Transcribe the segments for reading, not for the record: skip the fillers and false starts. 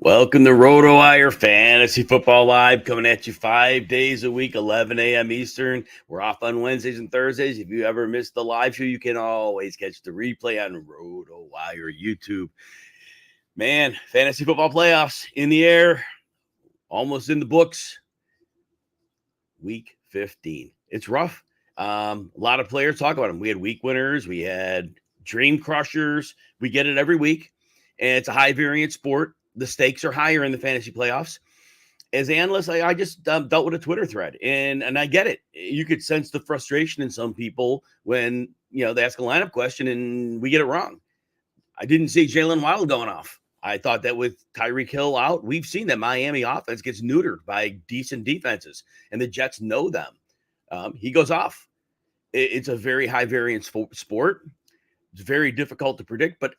Welcome to RotoWire Fantasy Football Live, coming at you 5 days a week, 11 a.m. Eastern. We're off on Wednesdays and Thursdays. If you ever missed the live show, you can always catch the replay on RotoWire YouTube. Man, fantasy football playoffs in the air, almost in the books. Week 15. It's rough. A lot of players talk about them. We had week winners. We had dream crushers. We get it every week, and it's a high variance sport. The stakes are higher in the fantasy playoffs. As analysts, I just dealt with a Twitter thread, and I get it. You could sense the frustration in some people when they ask a lineup question and we get it wrong. I didn't see Jalen Waddle going off. I thought that with Tyreek Hill out, we've seen that Miami offense gets neutered by decent defenses, and the Jets know them. He goes off. It's a very high variance sport. It's very difficult to predict, but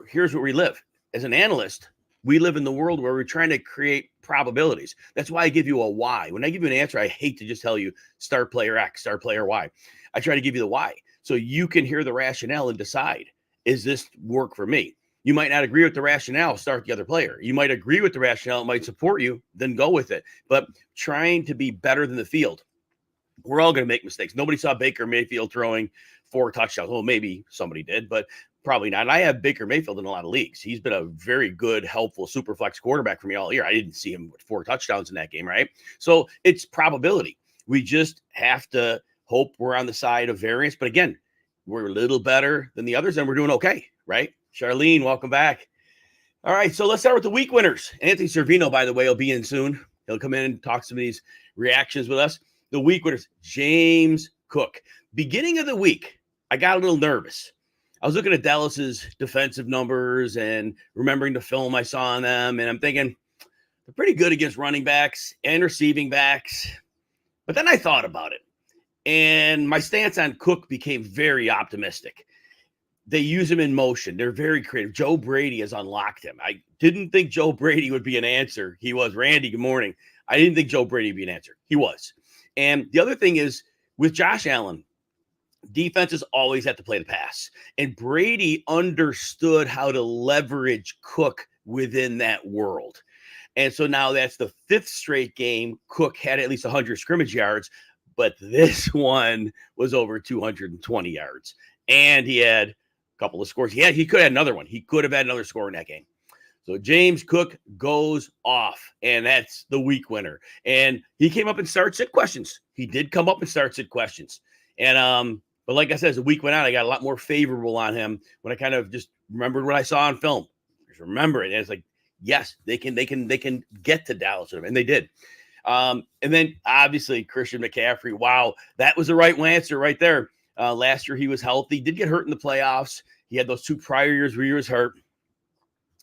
here's where we live. As an analyst, we live in the world where we're trying to create probabilities. That's why I give you a why. When I give you an answer, I hate to just tell you start player X, start player Y. I try to give you the why so you can hear the rationale and decide, is this work for me? You might not agree with the rationale, start the other player. You might agree with the rationale, it might support you, then go with it. But trying to be better than the field. We're all going to make mistakes. Nobody saw Baker Mayfield throwing 4 touchdowns. Well, maybe somebody did, but probably not. And I have Baker Mayfield in a lot of leagues. He's been a very good, helpful, super flex quarterback for me all year. I didn't see him with 4 touchdowns in that game, right? So it's probability. We just have to hope we're on the side of variance. But again, we're a little better than the others, and we're doing okay, right? Charlene, welcome back. All right, so let's start with the week winners. Anthony Cervino, by the way, will be in soon. He'll come in and talk some of these reactions with us. The week winners, James Cook. Beginning of the week, I got a little nervous. I was looking at Dallas's defensive numbers and remembering the film I saw on them, and I'm thinking they're pretty good against running backs and receiving backs. But then I thought about it, and my stance on Cook became very optimistic. They use him in motion. They're very creative. Joe Brady has unlocked him. I didn't think Joe Brady would be an answer. He was. Randy, good morning. I didn't think Joe Brady would be an answer. He was. And the other thing is, with Josh Allen, defenses always have to play the pass. And Brady understood how to leverage Cook within that world. And so now that's the 5th straight game Cook had at least 100 scrimmage yards, but this one was over 220 yards. And he had a couple of scores. He could have had another one. He could have had another score in that game. So James Cook goes off, and that's the week winner. And he came up and started sit questions. He did come up and start sit questions. And but like I said, as the week went out, I got a lot more favorable on him when I kind of just remembered what I saw on film. Just remember it. And it's like, yes, they can get to Dallas, and they did. And then obviously Christian McCaffrey. Wow, that was the right answer right there. Last year he was healthy, did get hurt in the playoffs. He had those 2 prior years where he was hurt.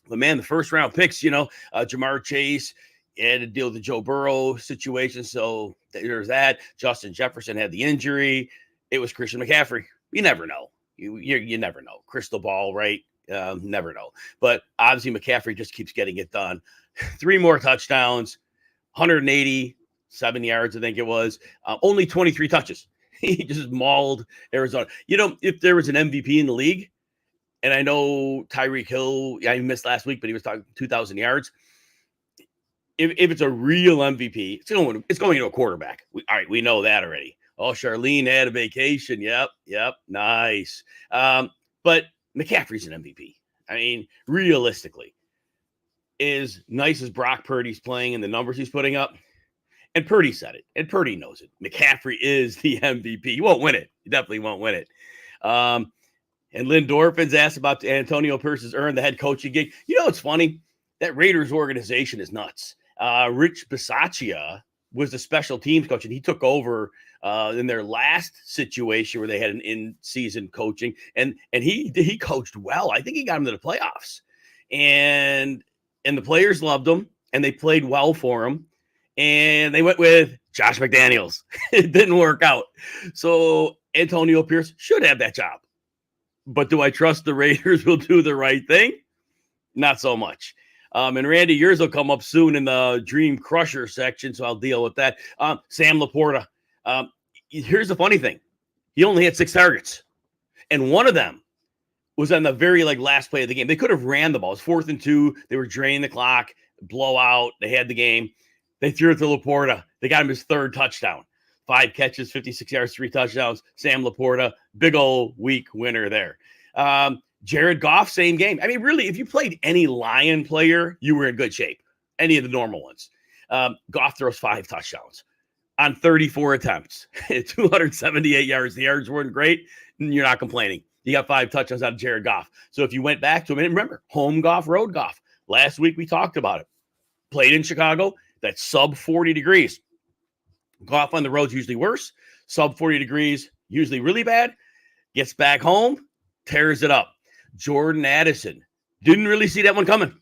But man, the first round picks, Jamar Chase had to deal with the Joe Burrow situation. So there's that. Justin Jefferson had the injury. It was Christian McCaffrey. You never know. You never know. Crystal ball, right? Never know. But obviously McCaffrey just keeps getting it done. 3 more touchdowns, 187 yards, I think it was. Only 23 touches. He just mauled Arizona. If there was an MVP in the league, and I know Tyreek Hill, he missed last week, but he was talking 2,000 yards. If it's a real MVP, it's going to a quarterback. We know that already. Oh, Charlene had a vacation. Yep, nice. But McCaffrey's an MVP. I mean, realistically, as nice as Brock Purdy's playing and the numbers he's putting up, and Purdy said it, and Purdy knows it. McCaffrey is the MVP. He won't win it. He definitely won't win it. And Lynn Dorfin's asked about Antonio Pierce's earned the head coaching gig. It's funny. That Raiders organization is nuts. Rich Bisaccia was the special teams coach, and he took over in their last situation where they had an in-season coaching, and he coached well. I think he got him to the playoffs, and the players loved him, and they played well for him, and they went with Josh McDaniels. It didn't work out. So Antonio Pierce should have that job. But do I trust the Raiders will do the right thing? Not so much. And Randy, yours will come up soon in the Dream Crusher section, so I'll deal with that. Sam Laporta. Here's the funny thing. He only had 6 targets, and one of them was on the very last play of the game. They could have ran the ball. It was 4th and 2. They were draining the clock. blowout. They had the game. They threw it to Laporta. They got him his third touchdown. 5 catches, 56 yards, 3 touchdowns. Sam Laporta, big old week winner there. Jared Goff, same game. I mean, really, if you played any Lion player, you were in good shape. Any of the normal ones. Goff throws 5 touchdowns on 34 attempts, 278 yards. The yards weren't great. You're not complaining. You got 5 touchdowns out of Jared Goff. So if you went back to him, and remember, home Goff, road Goff. Last week we talked about it. Played in Chicago. That's sub 40 degrees. Goff on the road's usually worse. Sub 40 degrees, usually really bad. Gets back home, tears it up. Jordan Addison. Didn't really see that one coming.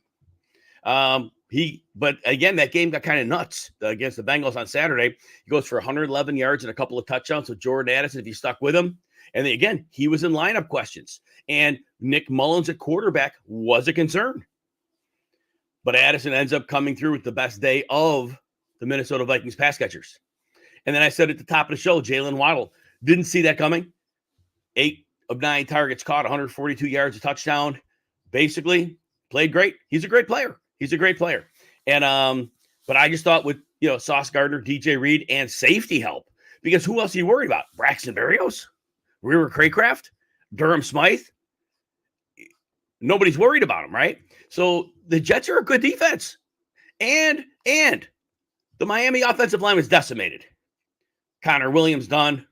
But again, that game got kind of nuts against the Bengals on Saturday. He goes for 111 yards and a couple of touchdowns. So Jordan Addison, if you stuck with him. And then again, he was in lineup questions. And Nick Mullins at quarterback was a concern. But Addison ends up coming through with the best day of the Minnesota Vikings pass catchers. And then I said at the top of the show, Jalen Waddle. Didn't see that coming. 8 of 9 targets caught, 142 yards, a touchdown. Basically, played great. He's a great player. And but I just thought with Sauce Gardner, DJ Reed, and safety help, because who else are you worried about? Braxton Berrios, River Craycraft, Durham Smythe. Nobody's worried about him, right? So the Jets are a good defense, and the Miami offensive line was decimated. Connor Williams done.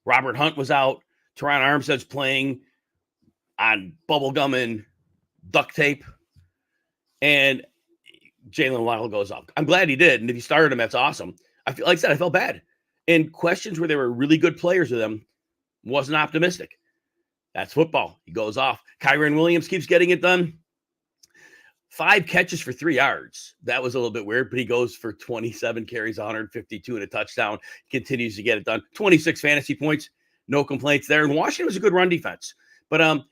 Robert Hunt was out. Teron Armstead's playing on bubblegum and duct tape. And Jalen Waddle goes up. I'm glad he did. And if you started him, that's awesome. Like I said, I felt bad. In questions where they were really good players with them, wasn't optimistic. That's football. He goes off. Kyron Williams keeps getting it done. 5 catches for 3 yards. That was a little bit weird, but he goes for 27 carries, 152 and a touchdown. Continues to get it done. 26 fantasy points. No complaints there. And Washington was a good run defense. But,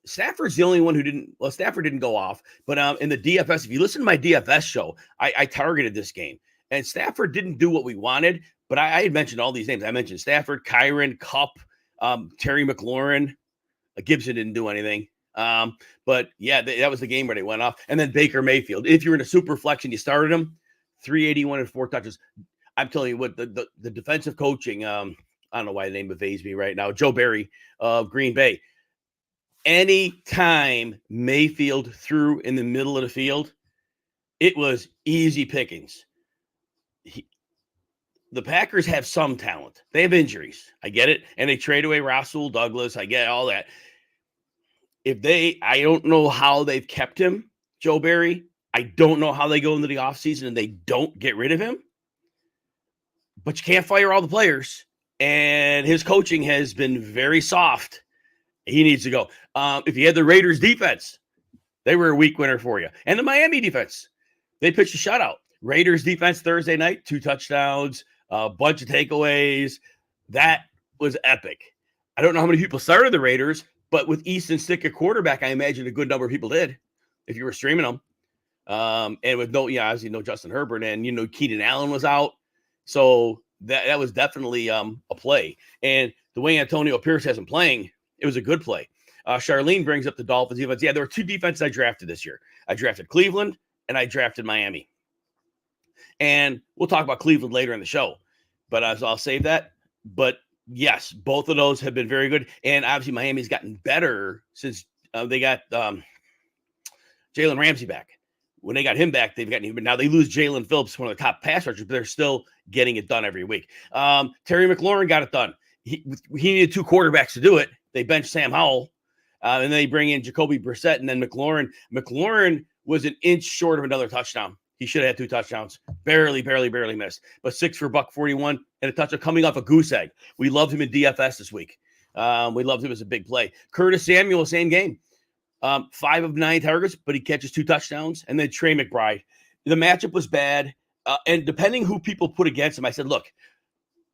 Stafford's the only one who didn't. Well, Stafford didn't go off. But in the DFS, if you listen to my DFS show, I targeted this game. And Stafford didn't do what we wanted. But I had mentioned all these names. I mentioned Stafford, Kyron, Kupp, Terry McLaurin. Gibson didn't do anything. But yeah, that was the game where they went off. And then Baker Mayfield. If you're in a super flex and you started him, 381 and 4 touches. I'm telling you what, the defensive coaching, I don't know why the name evades me right now. Joe Barry of Green Bay. Anytime Mayfield threw in the middle of the field, it was easy pickings. The Packers have some talent. They have injuries. I get it. And they trade away Rasul Douglas. I get all that. I don't know how they've kept him, Joe Barry. I don't know how they go into the offseason and they don't get rid of him. But you can't fire all the players. And his coaching has been very soft. He needs to go. If you had the Raiders defense, they were a week winner for you. And the Miami defense, they pitched a shutout. Raiders defense Thursday night, 2 touchdowns, a bunch of takeaways. That was epic. I don't know how many people started the Raiders, but with Easton Stick at quarterback, I imagine a good number of people did if you were streaming them. And with obviously no Justin Herbert, and Keenan Allen was out. So that was definitely a play. And the way Antonio Pierce hasn't playing, it was a good play. Charlene brings up the Dolphins defense. Yeah, there were 2 defenses I drafted this year. I drafted Cleveland and I drafted Miami. And we'll talk about Cleveland later in the show, but I'll save that. But yes, both of those have been very good. And obviously Miami's gotten better since they got Jalen Ramsey back. When they got him back, they've gotten even. Now they lose Jalen Phillips, one of the top pass rushers, but they're still getting it done every week. Terry McLaurin got it done. He needed 2 quarterbacks to do it. They benched Sam Howell, and then they bring in Jacoby Brissett, and then McLaurin. McLaurin was an inch short of another touchdown. He should have had 2 touchdowns. Barely missed. But 6 for $141 and a touchdown coming off a goose egg. We loved him in DFS this week. We loved him as a big play. Curtis Samuel, same game. 5 of 9 targets, but he catches 2 touchdowns. And then Trey McBride. The matchup was bad. And depending who people put against him, I said, look,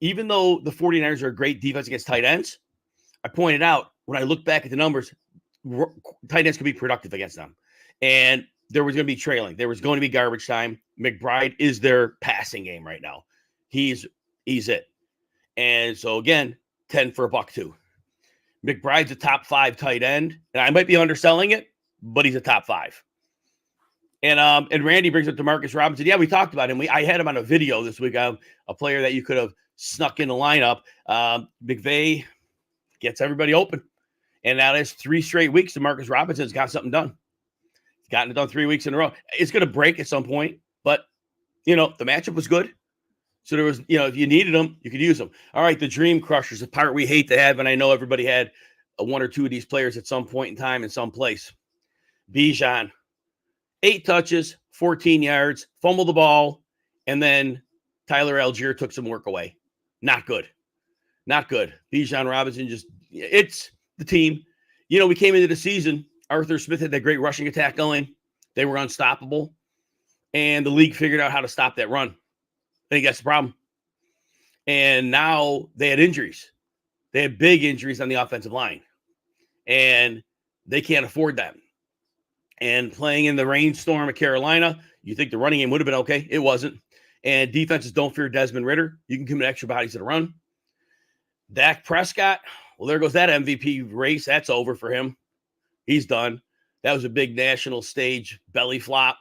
even though the 49ers are a great defense against tight ends, I pointed out when I look back at the numbers, tight ends can be productive against them. And there was going to be trailing. There was going to be garbage time. McBride is their passing game right now. He's it. And so, again, 10 for $102. McBride's a top 5 tight end. And I might be underselling it, but he's a top 5. And Randy brings up Demarcus Robinson. Yeah, we talked about him. I had him on a video this week. A player that you could have snuck in the lineup. McVay gets everybody open. And now there's 3 straight weeks. Demarcus Robinson's got something done. He's gotten it done 3 weeks in a row. It's going to break at some point, but the matchup was good. So there was, if you needed them, you could use them. All right, the Dream Crushers, the part we hate to have, and I know everybody had 1 or 2 of these players at some point in time in some place. Bijan, 8 touches, 14 yards, fumbled the ball, and then Tyler Algier took some work away. Not good. Not good. Bijan Robinson it's the team. We came into the season, Arthur Smith had that great rushing attack going. They were unstoppable, and the league figured out how to stop that run. I think that's the problem. And now they had injuries. They had big injuries on the offensive line. And they can't afford that. And playing in the rainstorm of Carolina, you think the running game would have been okay. It wasn't. And defenses don't fear Desmond Ridder. You can commit extra bodies to the run. Dak Prescott, well, there goes that MVP race. That's over for him. He's done. That was a big national stage belly flop.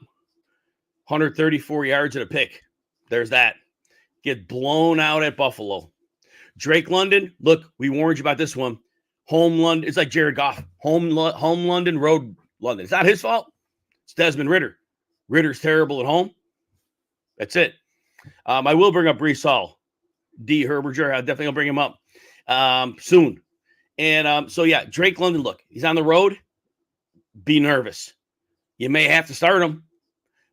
134 yards and a pick. There's that. Get blown out at Buffalo. Drake London, look, we warned you about this one. Home London, it's like Jared Goff. Home London, road London. It's not his fault. It's Desmond Ridder. Ridder's terrible at home. That's it. I will bring up Breece Hall. D. Herberger, I definitely will bring him up soon. And so, yeah, Drake London, look, he's on the road. Be nervous. You may have to start him.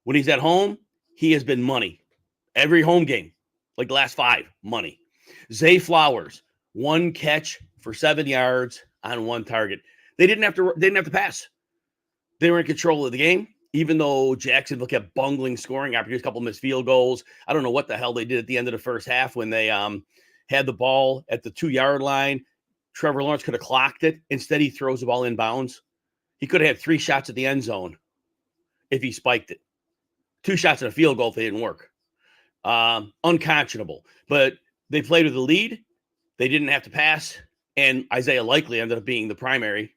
When he's at home, he has been money. Every home game, like the last 5, money. Zay Flowers, 1 catch for 7 yards on 1 target. They didn't have to pass. They were in control of the game, even though Jacksonville kept bungling scoring after a couple missed field goals. I don't know what the hell they did at the end of the first half when they had the ball at the 2-yard line. Trevor Lawrence could have clocked it. Instead, he throws the ball inbounds. He could have had 3 shots at the end zone if he spiked it. 2 shots at a field goal if they didn't work. Unconscionable. But they played with the lead. They didn't have to pass. And Isaiah Likely ended up being the primary.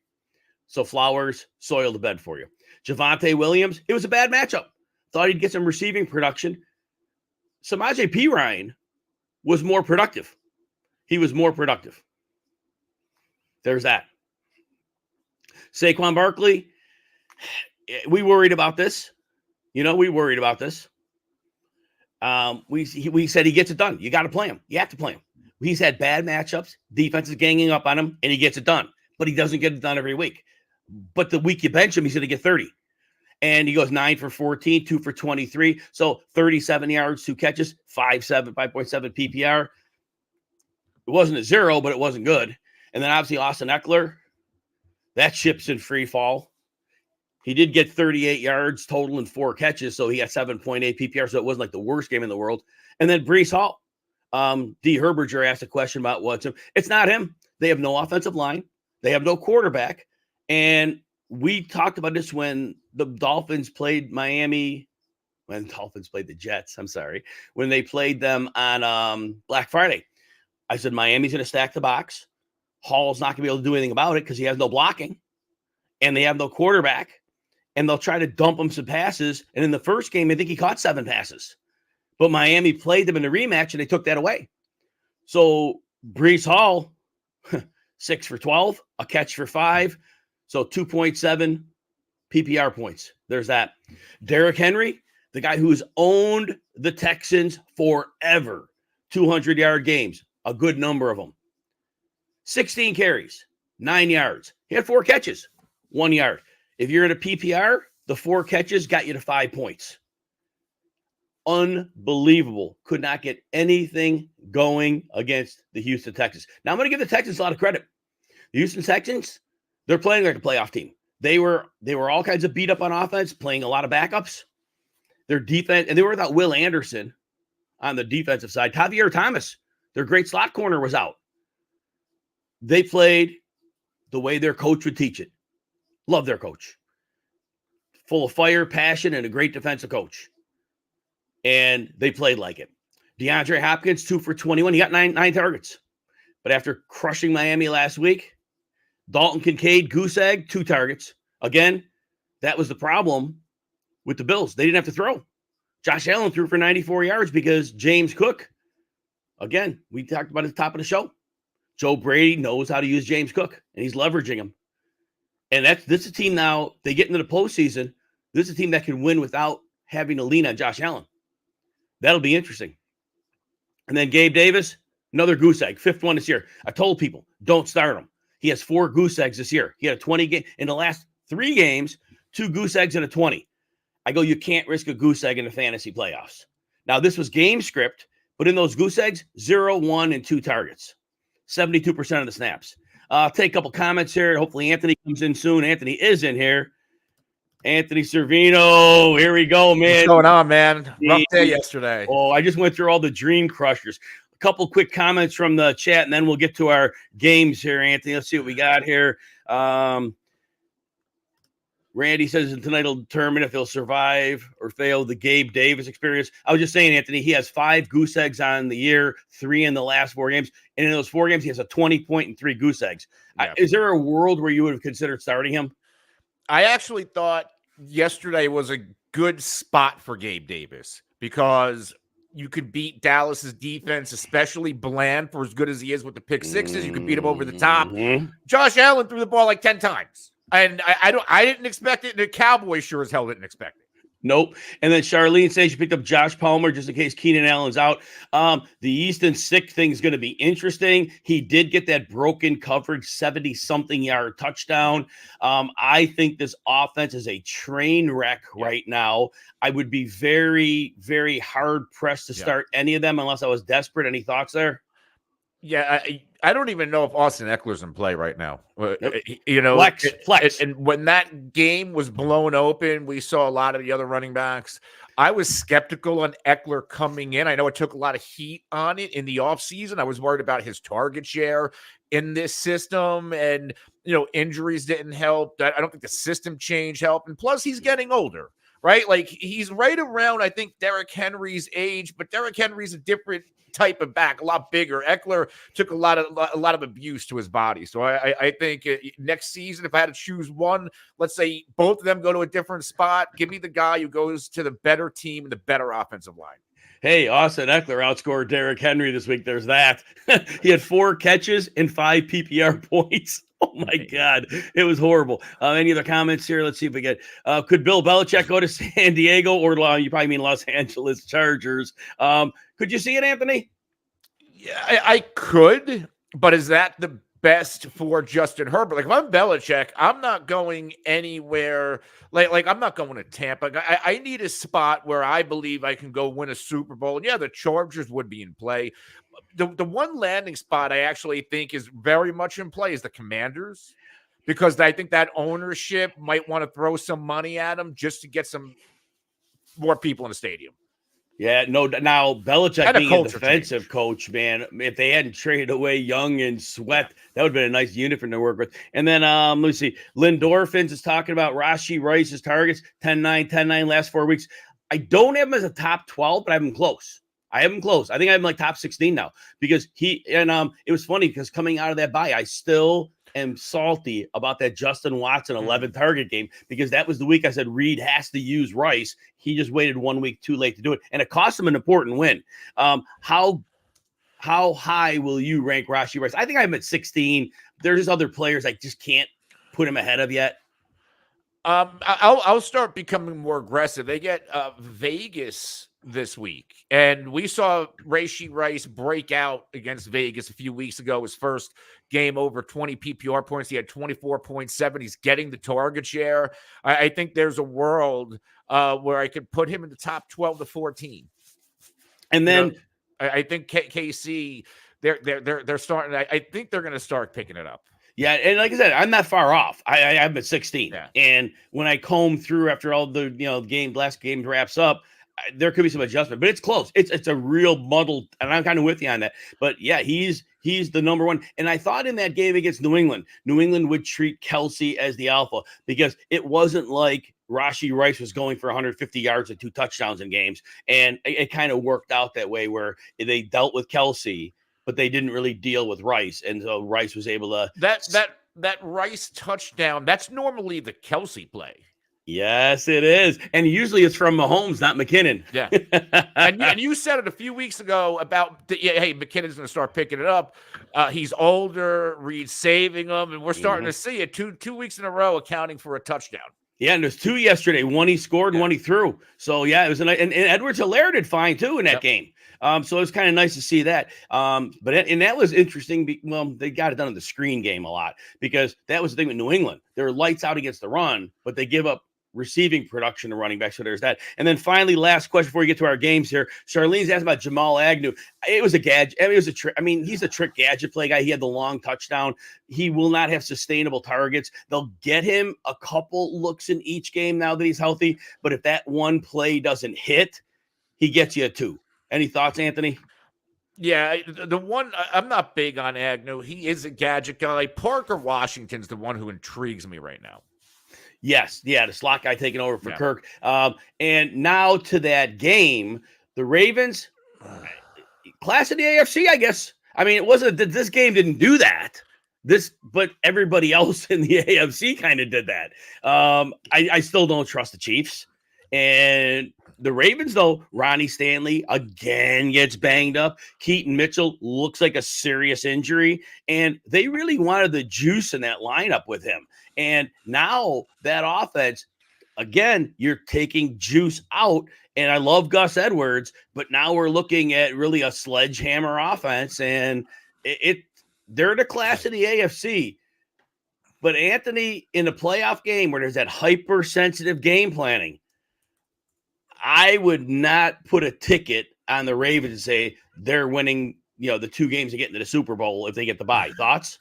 So Flowers soiled the bed for you. Javonte Williams, it was a bad matchup. Thought he'd get some receiving production. Samaje Perine was more productive. He was more productive. There's that. Saquon Barkley, we worried about this. We worried about this. We said he gets it done. You got to play him. You have to play him. He's had bad matchups. Defense is ganging up on him, and he gets it done. But he doesn't get it done every week. But the week you bench him, he's going to get 30. And he goes 9 for 14, 2 for 23. So 37 yards, 2 catches, 5.7 PPR. It wasn't a 0, but it wasn't good. And then obviously Austin Eckler, that ship's in free fall. He did get 38 yards total and 4 catches, so he got 7.8 PPR, so it wasn't like the worst game in the world. And then Breece Hall. D. Herberger asked a question about what's him. It's not him. They have no offensive line. They have no quarterback. And we talked about this when the Dolphins played Miami, when Dolphins played the Jets, when they played them on Black Friday. I said, Miami's going to stack the box. Hall's not going to be able to do anything about it because he has no blocking. And they have no quarterback. And they'll try to dump him some passes. And in the first game, I think he caught 7 passes. But Miami played them in the rematch, and they took that away. So Breece Hall, 6 for 12, a catch for 5. So 2.7 PPR points. There's that. Derrick Henry, the guy who's owned the Texans forever. 200-yard games, a good number of them. 16 carries, 9 yards. He had 4 catches, 1 yard. If you're in a PPR, the 4 catches got you to 5 points. Unbelievable. Could not get anything going against the Houston Texans. Now, I'm going to give the Texans a lot of credit. The Houston Texans, they're playing like a playoff team. They were all kinds of beat up on offense, playing a lot of backups. Their defense, and they were without Will Anderson on the defensive side. Javier Thomas, their great slot corner, was out. They played the way their coach would teach it. Love their coach. Full of fire, passion, and a great defensive coach. And they played like it. DeAndre Hopkins, 2 for 21. He got 9 targets. But after crushing Miami last week, Dalton Kincaid, goose egg, 2 targets. Again, that was the problem with the Bills. They didn't have to throw. Josh Allen threw for 94 yards because James Cook, again, we talked about at the top of the show. Joe Brady knows how to use James Cook, and he's leveraging him. And this is a team now, they get into the postseason. This is a team that can win without having to lean on Josh Allen. That'll be interesting. And then Gabe Davis, another goose egg, 5th one this year. I told people, don't start him. He has 4 goose eggs this year. He had a 20 game in the last 3 games, 2 goose eggs and a 20. I go, you can't risk a goose egg in the fantasy playoffs. Now, this was game script, but in those goose eggs, 0, 1, and 2 targets. 72% of the snaps. I'll take a couple comments here. Hopefully Anthony comes in soon. Anthony is in here. Anthony Cervino, here we go, man. What's going on, man? Rough day yesterday. Oh, I just went through all the dream crushers. A couple quick comments from the chat, and then we'll get to our games here, Anthony. Let's see what we got here. Randy says tonight will determine if he'll survive or fail the Gabe Davis experience. I was just saying, Anthony, he has 5 goose eggs on the year, 3 in the last 4 games. And in those 4 games, he has a 20-point and 3 goose eggs. Yeah. Is there a world where you would have considered starting him? I actually thought yesterday was a good spot for Gabe Davis because you could beat Dallas's defense, especially Bland, for as good as he is with the pick sixes. You could beat him over the top. Josh Allen threw the ball like 10 times. And I didn't expect it, and the Cowboys sure as hell didn't expect it. Nope. And then Charlene says she picked up Josh Palmer just in case Keenan Allen's out. The Easton Sick thing is going to be interesting. He did get that broken coverage 70-something yard touchdown. I think this offense is a train wreck right now. I would be very, very hard pressed to start any of them unless I was desperate. Any thoughts there? Yeah, I don't even know if Austin Eckler's in play right now. Yep. You know, flex. And when that game was blown open, we saw a lot of the other running backs. I was skeptical on Eckler coming in. I know it took a lot of heat on it in the offseason. I was worried about his target share in this system, and injuries didn't help. I don't think the system change helped. And plus, he's getting older, right? Like, he's right around, I think, Derrick Henry's age, but Derrick Henry's a different type of back, a lot bigger. Eckler took a lot of abuse to his body. So I think next season, if I had to choose one, let's say both of them go to a different spot, give me the guy who goes to the better team and the better offensive line. Hey, Austin Eckler outscored Derrick Henry this week. There's that. He had 4 catches and 5 PPR points. Oh, my God. It was horrible. Any other comments here? Let's see if we get could Bill Belichick go to San Diego or you probably mean Los Angeles Chargers? Could you see it, Anthony? Yeah, I could, but is that the best for Justin Herbert? Like, if I'm Belichick, I'm not going anywhere. Like I'm not going to Tampa. I need a spot where I believe I can go win a Super Bowl. And yeah, the Chargers would be in play. The one landing spot I actually think is very much in play is the Commanders, because I think that ownership might want to throw some money at them just to get some more people in the stadium. Yeah, no. Now Belichick being a defensive coach, man, if they hadn't traded away Young and Sweat, that would have been a nice unit for them to work with. And then let me see. Lindorphins is talking about Rashee Rice's targets, 10-9, 10-9 last 4 weeks. I don't have him as a top 12, but I have him close. I think I have him like top 16 now because it was funny because coming out of that bye, I still am salty about that Justin Watson 11 target game because that was the week I said Reed has to use Rice. He just waited 1 week too late to do it, and it cost him an important win. How high will you rank Rashee Rice? I think I'm at 16. There's just other players I just can't put him ahead of yet. I'll start becoming more aggressive. They get Vegas this week, and we saw Rashee Rice break out against Vegas a few weeks ago. His first game over 20 PPR points. He had 24.7. He's getting the target share. I think there's a world where I could put him in the top 12 to 14. And then I think KC, they're starting. I think they're going to start picking it up. Yeah, and like I said, I'm not far off. I'm at 16. Yeah. And when I comb through after all the last game wraps up, there could be some adjustment, but it's close. It's a real muddled, and I'm kind of with you on that. But yeah, he's the number one. And I thought in that game against New England would treat Kelsey as the alpha because it wasn't like Rashee Rice was going for 150 yards and 2 touchdowns in games. And it kind of worked out that way where they dealt with Kelsey, but they didn't really deal with Rice. And so Rice was able to that Rice touchdown, that's normally the Kelsey play. Yes, it is. And usually it's from Mahomes, not McKinnon. Yeah. And you said it a few weeks ago about, hey, McKinnon's going to start picking it up. He's older, Reed's saving him, and we're starting to see it 2 weeks in a row accounting for a touchdown. Yeah, and there's 2 yesterday. One he scored, one he threw. So, yeah, it was and Edwards-Helaire did fine, too, in that game. So it was kind of nice to see that. And that was interesting. Well, they got it done in the screen game a lot because that was the thing with New England. They were lights out against the run, but they give up receiving production to running back. So there's that. And then finally, last question before we get to our games here. Charlene's asked about Jamal Agnew. It was a gadget. I mean, it was a trick. I mean, he's a trick gadget play guy. He had the long touchdown. He will not have sustainable targets. They'll get him a couple looks in each game now that he's healthy. But if that one play doesn't hit, he gets you a 2. Any thoughts, Anthony? Yeah, the one, I'm not big on Agnew. He is a gadget guy. Parker Washington's the one who intrigues me right now. Yes, yeah, the slot guy taking over for Kirk. And now to that game, the Ravens, class of the AFC, I guess. I mean, it wasn't that this game didn't do that. But everybody else in the AFC kind of did that. I still don't trust the Chiefs. And the Ravens, though, Ronnie Stanley again gets banged up. Keaton Mitchell looks like a serious injury. And they really wanted the juice in that lineup with him. And now that offense, again, you're taking juice out. And I love Gus Edwards, but now we're looking at really a sledgehammer offense. And they're the class of the AFC. But Anthony, in a playoff game where there's that hypersensitive game planning, I would not put a ticket on the Ravens and say they're winning, the 2 games and getting to the Super Bowl if they get the bye. Thoughts?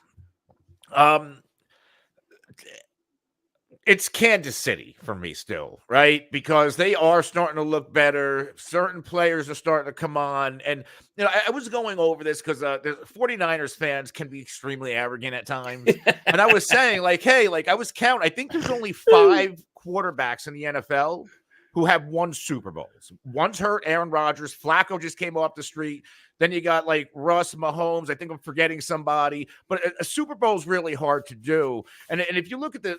It's Kansas City for me still, right? Because they are starting to look better. Certain players are starting to come on. And, I was going over this because the 49ers fans can be extremely arrogant at times. And I was saying, I was counting. I think there's only 5 quarterbacks in the NFL who have won Super Bowls. One's hurt, Aaron Rodgers. Flacco just came off the street. Then you got Russ, Mahomes. I think I'm forgetting somebody. But a Super Bowl is really hard to do. And if you look at the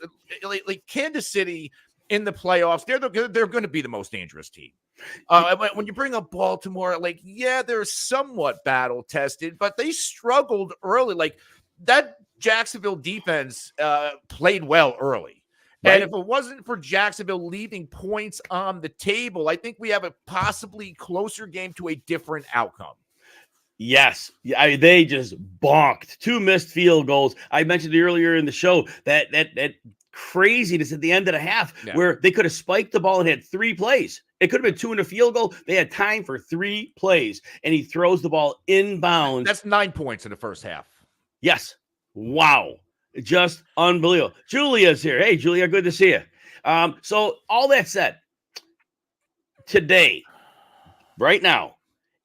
Kansas City in the playoffs, they're going to be the most dangerous team. When you bring up Baltimore, they're somewhat battle tested, but they struggled early. That Jacksonville defense played well early. Right. And if it wasn't for Jacksonville leaving points on the table, I think we have a possibly closer game to a different outcome. Yes. They just bonked 2 missed field goals. I mentioned earlier in the show that craziness at the end of the half where they could have spiked the ball and had 3 plays. It could have been 2 and a field goal. They had time for 3 plays, and he throws the ball inbounds. That's 9 points in the first half. Yes. Wow. Just unbelievable. Julia's here. Hey, Julia, good to see you. So all that said, today, right now,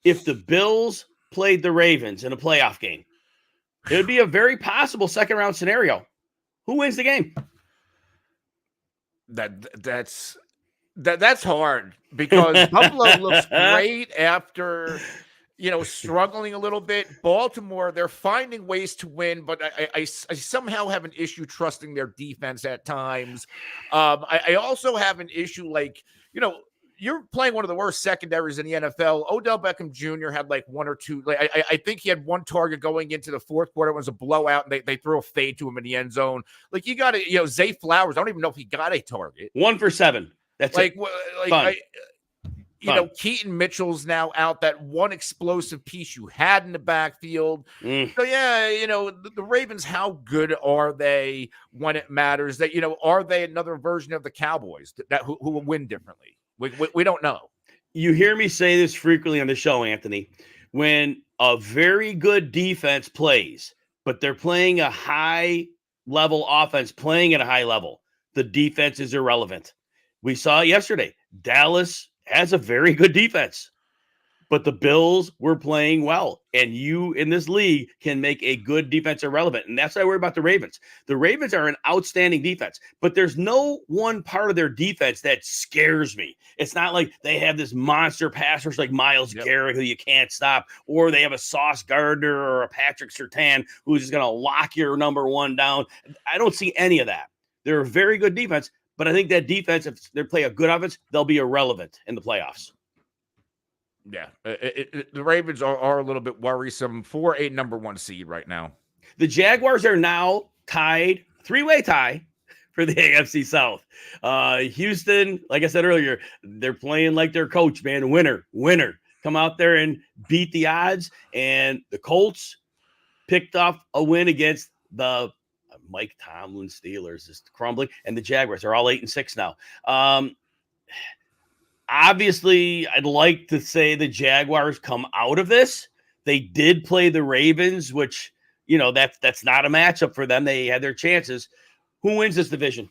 if the Bills played the Ravens in a playoff game, it would be a very possible second-round scenario. Who wins the game? That's hard because Buffalo looks great after struggling a little bit. Baltimore, they're finding ways to win, but I somehow have an issue trusting their defense at times. I also have an issue, you're playing one of the worst secondaries in the NFL. Odell Beckham Jr. had 1 or 2. I think he had 1 target going into the fourth quarter. It was a blowout, and they threw a fade to him in the end zone. You got to, Zay Flowers, I don't even know if he got a target. 1 for 7. That's Keaton Mitchell's now out. That one explosive piece you had in the backfield. So, the Ravens, how good are they when it matters? That, are they another version of the Cowboys who will win differently? We don't know. You hear me say this frequently on the show, Anthony. When a very good defense plays, but they're playing a high-level offense, playing at a high level, the defense is irrelevant. We saw it yesterday. Dallas has a very good defense, but the Bills were playing well. And you in this league can make a good defense irrelevant. And that's why I worry about the Ravens. The Ravens are an outstanding defense, but there's no one part of their defense that scares me. It's not like they have this monster passers like Myles Garrett who you can't stop, or they have a Sauce Gardner or a Patrick Surtain who's just going to lock your number 1 down. I don't see any of that. They're a very good defense, But I think that defense, if they play a good offense, they'll be irrelevant in the playoffs. Yeah, the Ravens are a little bit worrisome for a number 1 seed right now. The Jaguars are now tied, 3-way tie for the AFC South. Houston, like I said earlier, they're playing like their coach, man. Winner. Come out there and beat the odds. And the Colts picked off a win against the Mike Tomlin Steelers, is crumbling, and the Jaguars are all 8-6 now. Obviously, I'd like to say the Jaguars come out of this. They did play the Ravens, which, that's not a matchup for them. They had their chances. Who wins this division?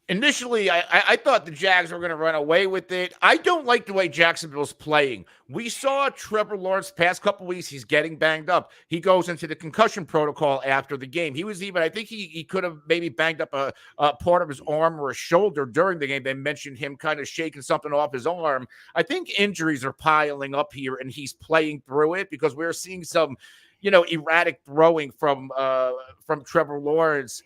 Initially, I thought the Jags were going to run away with it. I don't like the way Jacksonville's playing. We saw Trevor Lawrence past couple weeks. He's getting banged up. He goes into the concussion protocol after the game. He was even, I think he could have maybe banged up a part of his arm or a shoulder during the game. They mentioned him kind of shaking something off his arm. I think injuries are piling up here, and he's playing through it because we're seeing some, erratic throwing from Trevor Lawrence.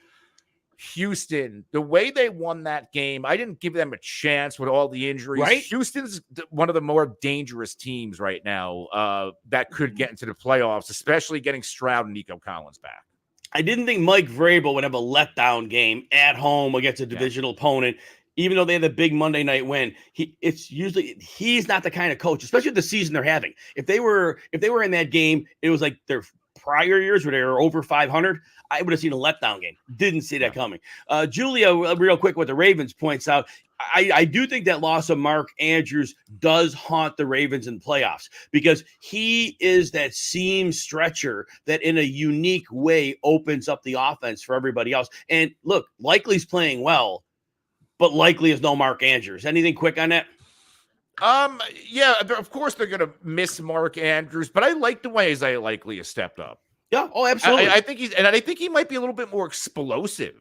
Houston, the way they won that game, I didn't give them a chance with all the injuries. Right? Houston's one of the more dangerous teams right now that could get into the playoffs, especially getting Stroud and Nico Collins back. I didn't think Mike Vrabel would have a letdown game at home against a divisional opponent, even though they had the big Monday night win. He's not the kind of coach, especially the season they're having. If they were in that game, it was like their prior years where they were over 500. I would have seen a letdown game. Didn't see that coming. Julia, real quick, what the Ravens points out, I do think that loss of Mark Andrews does haunt the Ravens in playoffs because he is that seam stretcher that in a unique way opens up the offense for everybody else. And look, Likely's playing well, but Likely is no Mark Andrews. Anything quick on that? Yeah, of course they're going to miss Mark Andrews, but I like the way Isaiah Likely has stepped up. Yeah, oh, absolutely. I think I think he might be a little bit more explosive.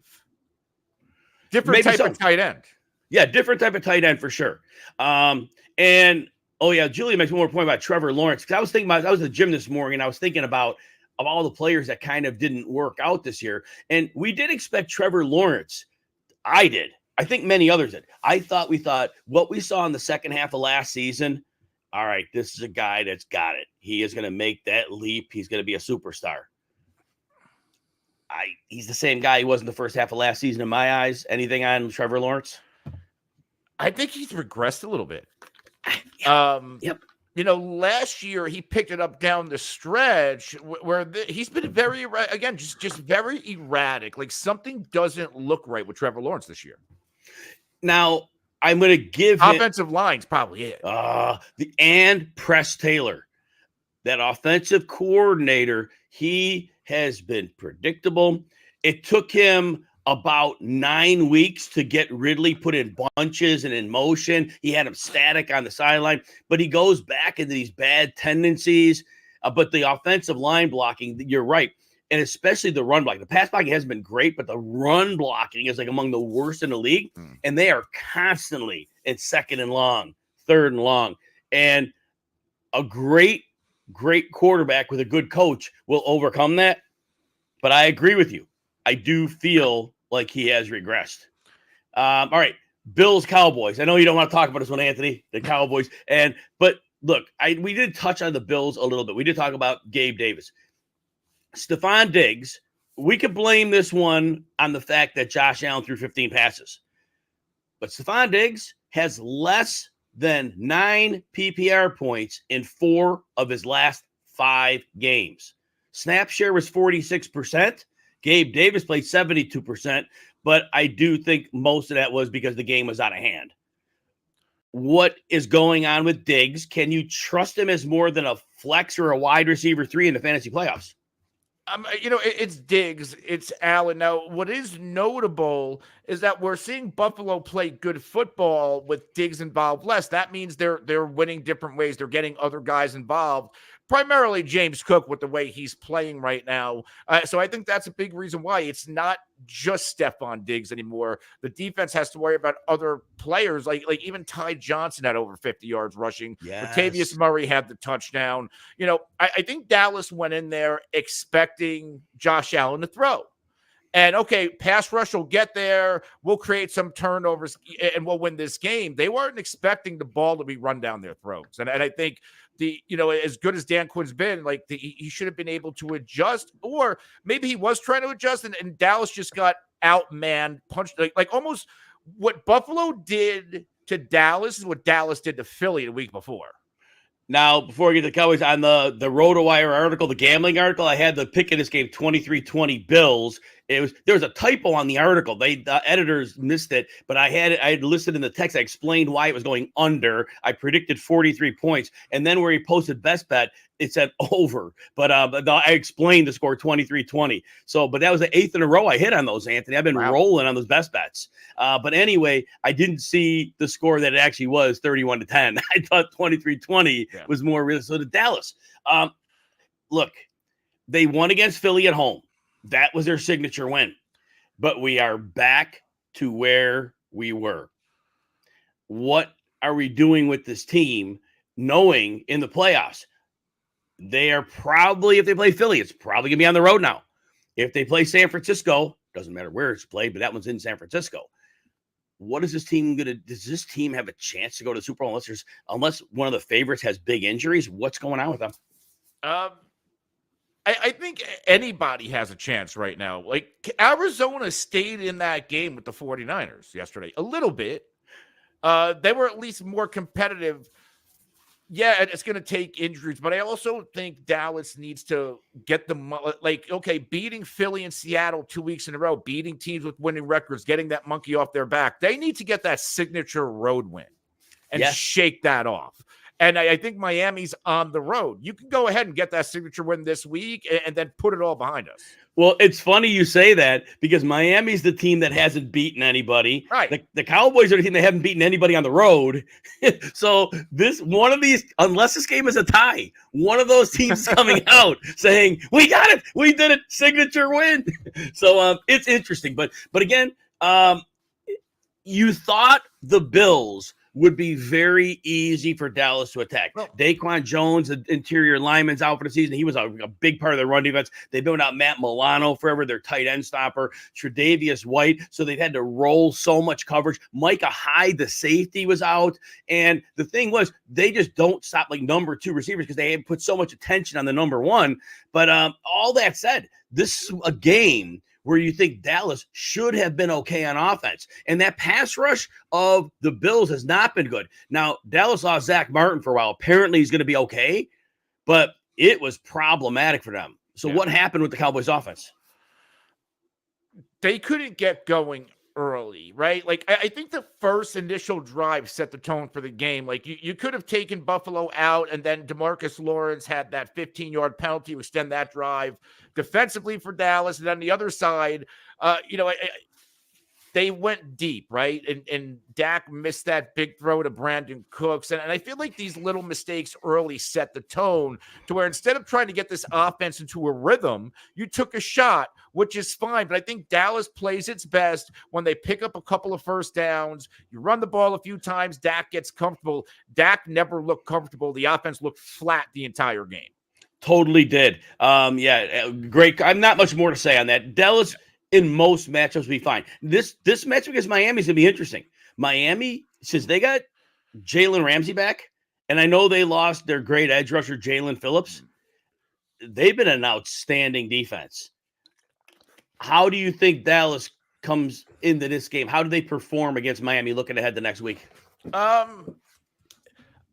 Different type of tight end. Yeah, different type of tight end for sure. And Julia makes one more point about Trevor Lawrence. Because I was thinking about, I was at the gym this morning and I was thinking about of all the players that kind of didn't work out this year. And we did expect Trevor Lawrence. I did. I think many others did. We thought what we saw in the second half of last season, all right, this is a guy that's got it. He is going to make that leap. He's going to be a superstar. He's the same guy he was in the first half of last season in my eyes. Anything on Trevor Lawrence? I think he's regressed a little bit. Yep. Last year he picked it up down the stretch where he's been very, again, just very erratic. Like something doesn't look right with Trevor Lawrence this year. Now, I'm going to give offensive line's probably it. And Press Taylor, that offensive coordinator, he has been predictable. It took him about 9 weeks to get Ridley put in bunches and in motion. He had him static on the sideline, but he goes back into these bad tendencies. But the offensive line blocking, you're right. And especially the run blocking. The pass blocking hasn't been great, but the run blocking is like among the worst in the league. And they are constantly in second and long, third and long. And a great quarterback with a good coach will overcome that. But I agree with you. I do feel like he has regressed. All right, Bills, Cowboys. I know you don't want to talk about this one, Anthony, the Cowboys. But look, we did touch on the Bills a little bit. We did talk about Gabe Davis. Stephon Diggs, we could blame this one on the fact that Josh Allen threw 15 passes. But Stephon Diggs has less than 9 PPR points in 4 of his last 5 games. Snap share was 46%. Gabe Davis played 72%, but I do think most of that was because the game was out of hand. What is going on with Diggs? Can you trust him as more than a flex or a wide receiver 3 in the fantasy playoffs? It's Diggs, it's Allen. Now, what is notable is that we're seeing Buffalo play good football with Diggs involved less. That means they're winning different ways. They're getting other guys involved. Primarily James Cook with the way he's playing right now. So I think that's a big reason why it's not just Stephon Diggs anymore. The defense has to worry about other players, like even Ty Johnson had over 50 yards rushing. Yes. Latavius Murray had the touchdown. I think Dallas went in there expecting Josh Allen to throw. And okay, pass rush will get there. We'll create some turnovers and we'll win this game. They weren't expecting the ball to be run down their throats. And I think as good as Dan Quinn's been, like he should have been able to adjust, or maybe he was trying to adjust and Dallas just got outmanned, punched, like almost what Buffalo did to Dallas is what Dallas did to Philly the week before. Now, before we get to the Cowboys, on the RotoWire article, the gambling article, I had the pick in this game 23-20 Bills. There was a typo on the article. The editors missed it, but I had listed in the text. I explained why it was going under. I predicted 43 points, and then where he posted best bet, it said over. But I explained the score 23-20. So, but that was the 8th in a row I hit on those, Anthony. I've been rolling on those best bets. But anyway, I didn't see the score that it actually was 31-10. I thought 23-20 was more real. So to Dallas, look, they won against Philly at home. That was their signature win. But we are back to where we were. What are we doing with this team, knowing in the playoffs, they are probably, if they play Philly, it's probably going to be on the road now. If they play San Francisco, doesn't matter where it's played, but that one's in San Francisco. What is this team going to, does this team have a chance to go to the Super Bowl unless one of the favorites has big injuries? What's going on with them? I think anybody has a chance right now. Like Arizona stayed in that game with the 49ers yesterday a little bit. They were at least more competitive. Yeah, it's going to take injuries, but I also think Dallas needs to get beating Philly and Seattle 2 weeks in a row, beating teams with winning records, getting that monkey off their back. They need to get that signature road win and shake that off. And I think Miami's on the road. You can go ahead and get that signature win this week and then put it all behind us. Well, it's funny you say that because Miami's the team that hasn't beaten anybody. Right. The Cowboys are the team that haven't beaten anybody on the road. So one of these, unless this game is a tie, one of those teams coming out saying, we got it. We did it. Signature win. So it's interesting. But again, you thought the Bills would be very easy for Dallas to attack. Well, Daquan Jones, the interior lineman's out for the season. He was a big part of their run defense. They've been without Matt Milano forever, their tight end stopper. Tre'Davious White, so they've had to roll so much coverage. Micah Hyde, the safety, was out. And the thing was, they just don't stop like number 2 receivers because they put so much attention on the number 1. But all that said, this is a game where you think Dallas should have been okay on offense. And that pass rush of the Bills has not been good. Now, Dallas lost Zach Martin for a while. Apparently he's going to be okay, but it was problematic for them. So what happened with the Cowboys offense? They couldn't get going early, right? Like, I think the first initial drive set the tone for the game. Like, you could have taken Buffalo out, and then DeMarcus Lawrence had that 15-yard penalty to extend that drive defensively for Dallas. And on the other side, they went deep, right? And Dak missed that big throw to Brandon Cooks. And I feel like these little mistakes early set the tone to where instead of trying to get this offense into a rhythm, you took a shot, which is fine. But I think Dallas plays its best when they pick up a couple of first downs. You run the ball a few times, Dak gets comfortable. Dak never looked comfortable. The offense looked flat the entire game. Totally did. Great. I'm not much more to say on that. Dallas in most matchups will be fine. This matchup against Miami is going to be interesting. Miami, since they got Jalen Ramsey back, and I know they lost their great edge rusher, Jalen Phillips, they've been an outstanding defense. How do you think Dallas comes into this game? How do they perform against Miami looking ahead the next week?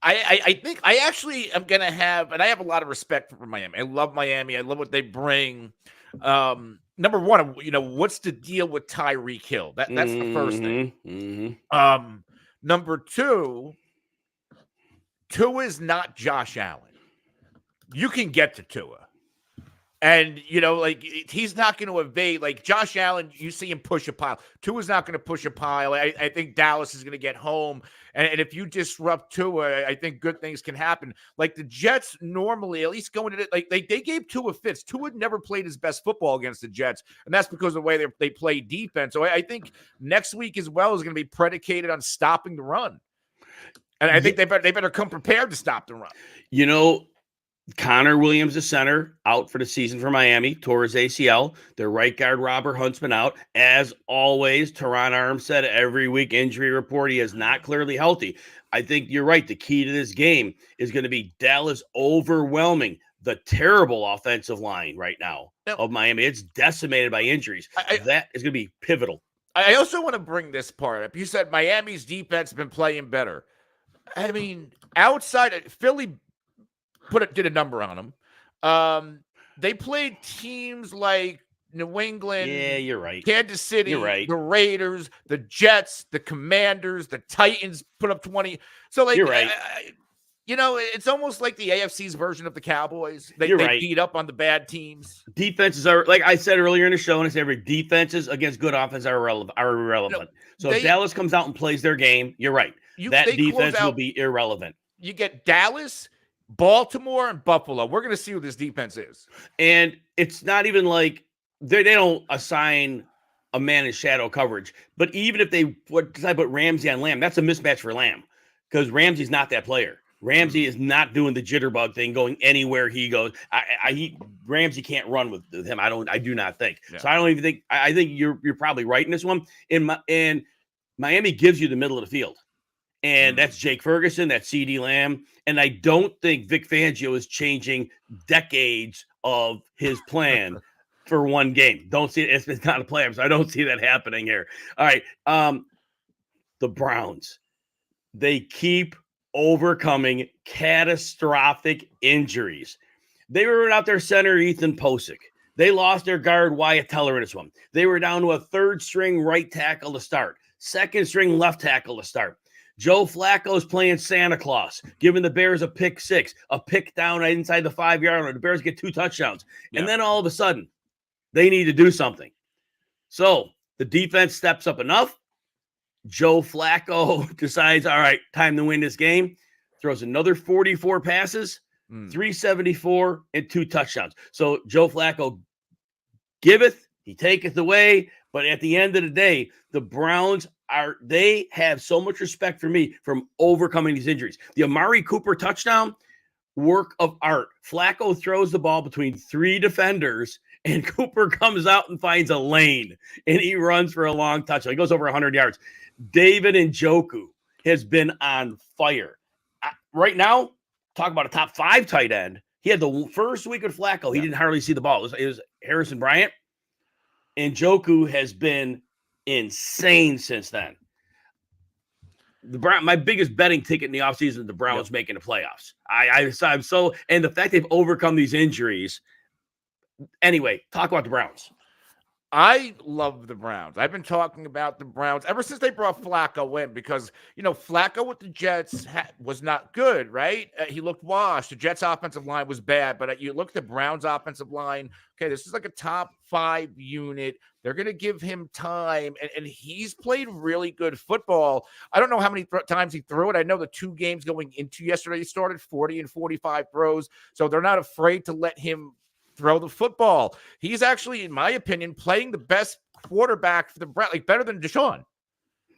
I think I actually am going to have, and I have a lot of respect for Miami. I love Miami. I love what they bring. Number one, what's the deal with Tyreek Hill? That's the first thing. Mm-hmm. Number two is not Josh Allen. You can get to Tua. And, he's not going to evade. Like, Josh Allen, you see him push a pile. Tua's not going to push a pile. I think Dallas is going to get home. And if you disrupt Tua, I think good things can happen. Like, the Jets normally, at least going into it, like, they gave Tua fits. Tua never played his best football against the Jets. And that's because of the way they play defense. So I think next week as well is going to be predicated on stopping the run. And I think they better come prepared to stop the run. Connor Williams, the center, out for the season for Miami, tore his ACL. Their right guard, Robert Huntsman, out. As always, Teron Armstead, every week injury report, he is not clearly healthy. I think you're right. The key to this game is going to be Dallas overwhelming the terrible offensive line right now of Miami. It's decimated by injuries. That is going to be pivotal. I also want to bring this part up. You said Miami's defense has been playing better. I mean, outside Philly did a number on them. They played teams like New England, yeah, you're right. Kansas City, you're right. The Raiders, the Jets, the Commanders, the Titans put up 20. So, like, you're right. It's almost like the AFC's version of the Cowboys. They beat up on the bad teams. Defenses are, like I said earlier in the show, and I said every defenses against good offense are irrelevant. So if Dallas comes out and plays their game, you're right. That defense will be irrelevant. You get Dallas, Baltimore, and Buffalo. We're going to see who this defense is. And it's not even like they don't assign a man in shadow coverage. But even if they decide to put Ramsey on Lamb, that's a mismatch for Lamb because Ramsey's not that player. Ramsey is not doing the jitterbug thing, going anywhere he goes. Ramsey can't run with him. I do not think. Yeah. So I don't even think. I think you're probably right in this one. And Miami gives you the middle of the field, and that's Jake Ferguson, that's CeeDee Lamb, and I don't think Vic Fangio is changing decades of his plan for one game. Don't see it. It's not a plan, so I don't see that happening here. All right, the Browns, they keep overcoming catastrophic injuries. They were without their center, Ethan Posick. They lost their guard, Wyatt Teller, in this one. They were down to a third-string right tackle to start, second-string left tackle to start. Joe Flacco's playing Santa Claus, giving the Bears a pick six, a pick down inside the 5-yard line. The Bears get 2 touchdowns. Yeah. And then all of a sudden, they need to do something. So the defense steps up enough. Joe Flacco decides, all right, time to win this game. Throws another 44 passes, 374, and 2 touchdowns. So Joe Flacco giveth, he taketh away. But at the end of the day, the Browns they have so much respect for me from overcoming these injuries. The Amari Cooper touchdown, work of art. Flacco throws the ball between 3 defenders, and Cooper comes out and finds a lane, and he runs for a long touchdown. He goes over 100 yards. David Njoku has been on fire. Right now, talk about a top 5 tight end. He had the first week of Flacco. He didn't hardly see the ball. It was Harrison Bryant. Njoku has been insane since then. My biggest betting ticket in the offseason, the Browns making the playoffs. I'm so, and the fact they've overcome these injuries. Anyway, talk about the Browns. I love the Browns. I've been talking about the Browns ever since they brought Flacco in because, Flacco with the Jets was not good, right? He looked washed. The Jets' offensive line was bad, but you look at the Browns' offensive line, okay, this is like a top 5 unit. They're going to give him time, and he's played really good football. I don't know how many times he threw it. I know the 2 games going into yesterday, he started 40 and 45 throws, so they're not afraid to let him throw the football. He's actually, in my opinion, playing the best quarterback for the Browns, like better than Deshaun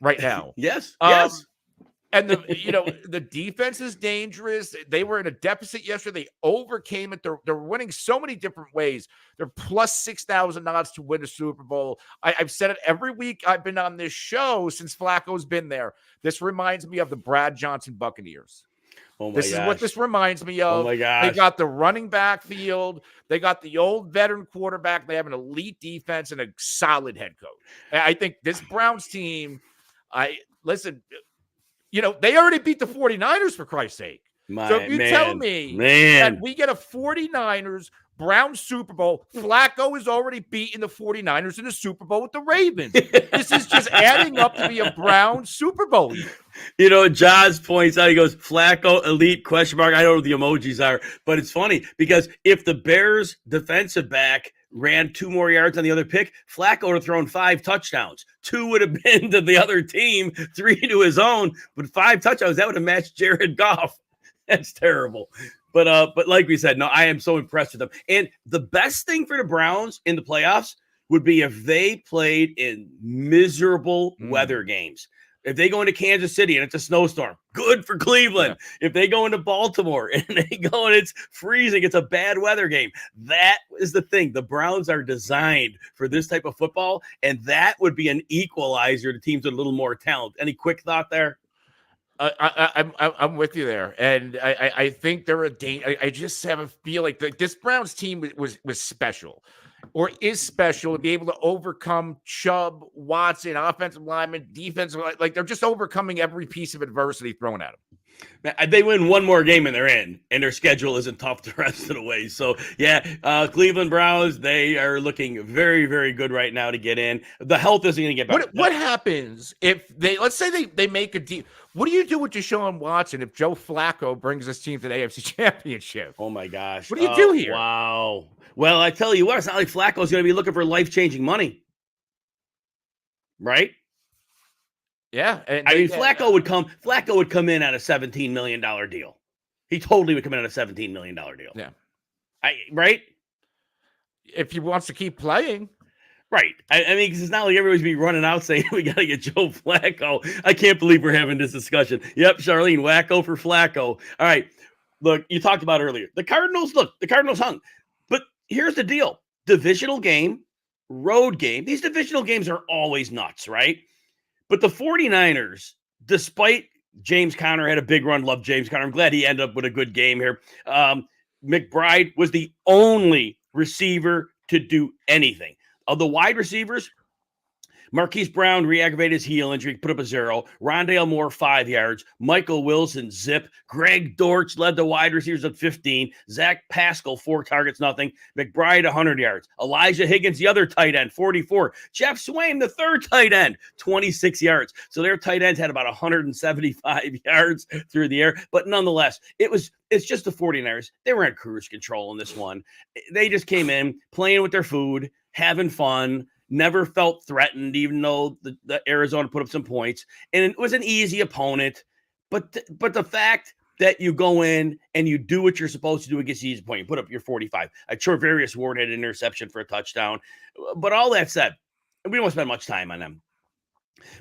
right now. Yes. And the defense is dangerous. They were in a deficit yesterday. They overcame it. They're winning so many different ways. They're plus 6,000 odds to win a Super Bowl. I've said it every week I've been on this show since Flacco's been there. This reminds me of the Brad Johnson Buccaneers. This is what this reminds me of. Oh my gosh. They got the running back field. They got the old veteran quarterback. They have an elite defense and a solid head coach. I think this Browns team, they already beat the 49ers for Christ's sake. So if you tell me that we get a 49ers Browns Super Bowl, Flacco has already beaten the 49ers in the Super Bowl with the Ravens. This is just adding up to be a Browns Super Bowl year. Jaws points out, he goes, Flacco, elite, question mark. I don't know what the emojis are, but it's funny because if the Bears defensive back ran 2 more yards on the other pick, Flacco would have thrown 5 touchdowns. 2 would have been to the other team, 3 to his own, but 5 touchdowns, that would have matched Jared Goff. That's terrible. But like we said, no, I am so impressed with them. And the best thing for the Browns in the playoffs would be if they played in miserable weather games. If they go into Kansas City and it's a snowstorm, good for Cleveland. Yeah. If they go into Baltimore and they go and it's freezing, it's a bad weather game. That is the thing. The Browns are designed for this type of football, and that would be an equalizer to teams with a little more talent. Any quick thought there? I'm with you there, and I think they're a danger. I just have a feel like this Browns team was special, or is special, to be able to overcome Chubb, Watson, offensive lineman, defensive, like they're just overcoming every piece of adversity thrown at them. They win one more game and they're in, and their schedule isn't tough the rest of the way. So, yeah, Cleveland Browns, they are looking very, very good right now to get in. The health isn't going to get better. What happens if let's say they make a deal? What do you do with Deshaun Watson if Joe Flacco brings this team to the AFC Championship? Oh, my gosh. What do you do here? Wow. Well, I tell you what, it's not like Flacco's going to be looking for life-changing money. Right? Yeah. Flacco would come in at a $17 million deal. He totally would come in at a $17 million deal. Yeah. Right? If he wants to keep playing. Right. I mean, because it's not like everybody's be running out saying we got to get Joe Flacco. I can't believe we're having this discussion. Yep, Charlene, wacko for Flacco. All right. Look, you talked about earlier. The Cardinals hung. But here's the deal. Divisional game, road game. These divisional games are always nuts, right? But the 49ers, despite James Conner had a big run, love James Conner. I'm glad he ended up with a good game here. McBride was the only receiver to do anything. Of the wide receivers, Marquise Brown re-aggravated his heel injury, put up a 0. Rondale Moore, 5 yards. Michael Wilson, zip. Greg Dortch led the wide receivers at 15. Zach Pascal, 4 targets, nothing. McBride, 100 yards. Elijah Higgins, the other tight end, 44. Jeff Swain, the third tight end, 26 yards. So their tight ends had about 175 yards through the air. But nonetheless, it's just the 49ers. They were in cruise control in this one. They just came in, playing with their food, having fun, never felt threatened, even though the Arizona put up some points. And it was an easy opponent. But the fact that you go in and you do what you're supposed to do against the easy opponent, you put up your 45. Charvarius Ward had an interception for a touchdown. But all that said, we don't spend much time on them.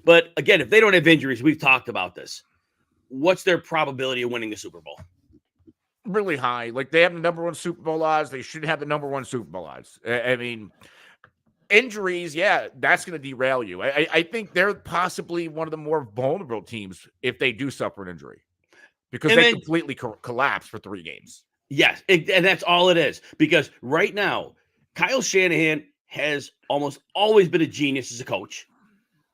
But again, if they don't have injuries, we've talked about this. What's their probability of winning the Super Bowl? Really high. Like, they have the number 1 Super Bowl odds. They should have the number 1 Super Bowl odds. I mean, injuries, yeah, that's going to derail you. I think they're possibly one of the more vulnerable teams if they do suffer an injury, because they completely collapse for 3 games. Yes, and that's all it is. Because right now, Kyle Shanahan has almost always been a genius as a coach.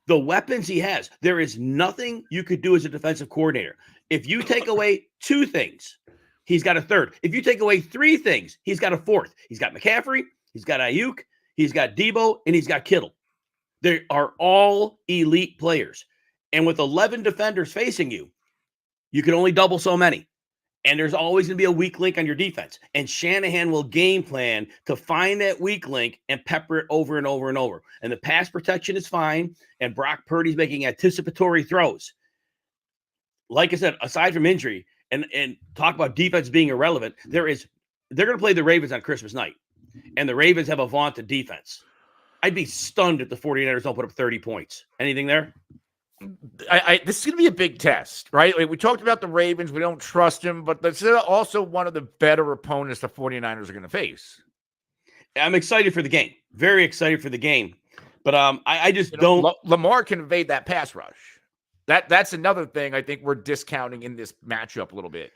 The weapons he has, there is nothing you could do as a defensive coordinator. If you take away 2 things, he's got a third. If you take away 3 things, he's got a fourth. He's got McCaffrey, he's got Ayuk, he's got Debo, and he's got Kittle. They are all elite players. And with 11 defenders facing you, you can only double so many. And there's always going to be a weak link on your defense. And Shanahan will game plan to find that weak link and pepper it over and over and over. And the pass protection is fine. And Brock Purdy's making anticipatory throws. Like I said, aside from injury, and talk about defense being irrelevant, they're going to play the Ravens on Christmas night. And the Ravens have a vaunted defense. I'd be stunned if the 49ers don't put up 30 points. Anything there? This is going to be a big test, right? Like, we talked about the Ravens. We don't trust them, but this is also one of the better opponents the 49ers are going to face. I'm excited for the game. Very excited for the game. But I just don't. Lamar can evade that pass rush. That's another thing I think we're discounting in this matchup a little bit.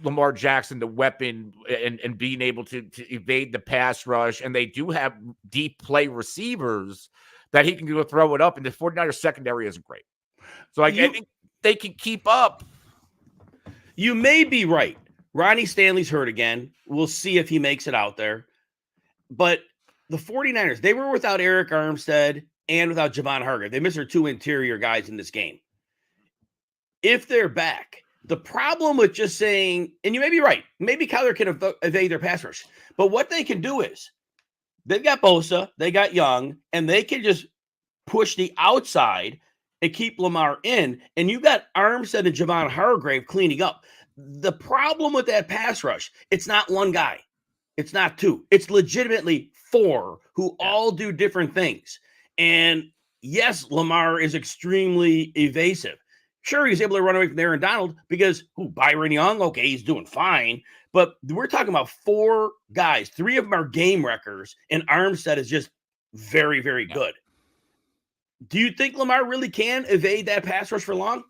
Lamar Jackson, the weapon, and being able to evade the pass rush. And they do have deep play receivers that he can go throw it up, and the 49ers secondary isn't great. So I think they can keep up. You may be right. Ronnie Stanley's hurt again. We'll see if he makes it out there. But the 49ers, they were without Eric Armstead and without Javon Hargrave. They missed their 2 interior guys in this game. If they're back, the problem with just saying, and you may be right, maybe Kyler can evade their pass rush, but what they can do is they've got Bosa, they got Young, and they can just push the outside and keep Lamar in, and you got Armstead and Javon Hargrave cleaning up. The problem with that pass rush, it's not 1 guy. It's not 2. It's legitimately 4 who all do different things. And yes, Lamar is extremely evasive. Sure, he's able to run away from Aaron Donald because Byron Young, okay, he's doing fine. But we're talking about 4 guys. 3 of them are game wreckers, and Armstead is just very, very good. Do you think Lamar really can evade that pass rush for long?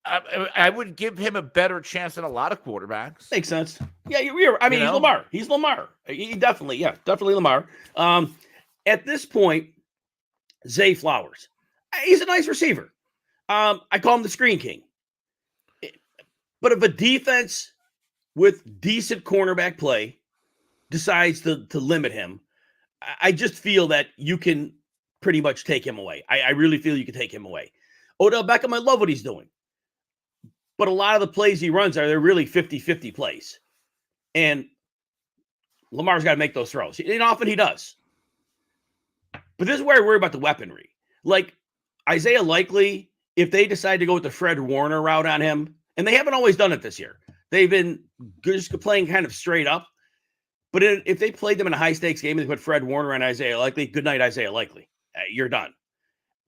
I would give him a better chance than a lot of quarterbacks. Makes sense. Yeah, I mean, he's Lamar. He's Lamar. He definitely Lamar. At this point, Zay Flowers, he's a nice receiver. I call him the screen king. But if a defense with decent cornerback play decides to limit him, I just feel that you can pretty much take him away. I really feel you can take him away. Odell Beckham, I love what he's doing. But a lot of the plays he runs they're really 50-50 plays. And Lamar's got to make those throws. And often he does. But this is where I worry about the weaponry. Like Isaiah Likely, if they decide to go with the Fred Warner route on him, and they haven't always done it this year. They've been just playing kind of straight up. But if they played them in a high-stakes game and they put Fred Warner and Isaiah Likely, good night, Isaiah Likely. You're done.